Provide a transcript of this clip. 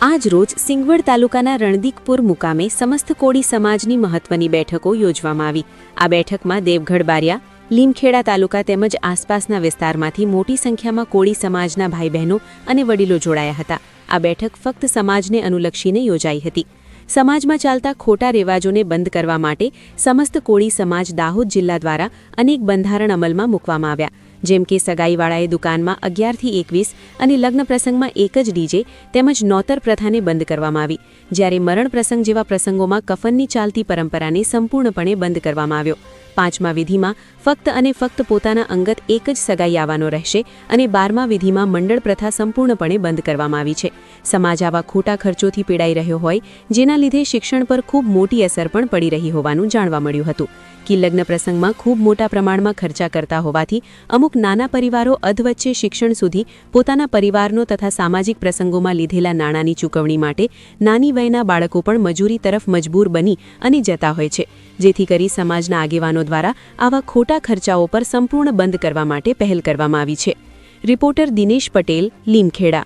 આજ રોજ સિંગવડ તાલુકાના રણદીકપુર મુકામે સમસ્ત કોળી સમાજની મહત્વની બેઠકો યોજવામાં આવી। આ બેઠકમાં દેવગઢ બારિયા, લીમખેડા તાલુકા તેમજ આસપાસના વિસ્તારમાંથી મોટી સંખ્યામાં કોળી સમાજના ભાઈ બહેનો અને વડીલો જોડાયા હતા। આ બેઠક ફક્ત સમાજને અનુલક્ષીને યોજાઈ હતી। સમાજમાં ચાલતા ખોટા રિવાજોને બંધ કરવા માટે સમસ્ત કોળી સમાજ દાહોદ જિલ્લા દ્વારા અનેક બંધારણ અમલમાં મૂકવામાં આવ્યા, જેમ કે સગાઈવાળાએ દુકાનમાં 11 થી 21 અને લગ્ન પ્રસંગમાં એક જ ડીજે તેમજ નોતર પ્રથાને બંધ કરવામાં આવી, જ્યારે મરણ પ્રસંગ જેવા પ્રસંગોમાં કફનની ચાલતી પરંપરાને સંપૂર્ણપણે બંધ કરવામાં આવ્યો। પાંચમા વિધિમાં ફક્ત અને ફક્ત પોતાના અંગત એક જ સગાઈ આવવાનો રહેશે અને 12મા વિધિમાં મંડળ પ્રથા સંપૂર્ણપણે બંધ કરવામાં આવી છે। સમાજ આવા ખોટા ખર્ચોથી પીડાઈ રહ્યો હોય, જેના લીધે શિક્ષણ પર ખૂબ મોટી અસર પણ પડી રહી હોવાનું જાણવા મળ્યું હતું કે લગ્ન પ્રસંગમાં ખૂબ મોટા પ્રમાણમાં ખર્ચા કરતા હોવાથી અમુક નાના પરિવારો અધવચ્ચે શિક્ષણ સુધી પોતાના પરિવારનો તથા સામાજિક પ્રસંગોમાં લીધેલા નાણાંની ચૂકવણી માટે નાની વયના બાળકો પણ મજૂરી તરફ મજબૂર બની અને જતા હોય છે, જેથી કરી સમાજના આગેવાનો દ્વારા આવા ખોટા ખર્ચાઓ પર સંપૂર્ણ બંધ કરવા માટે પહેલ કરવામાં આવી છે। રિપોર્ટર દિનેશ પટેલ, લીમખેડા।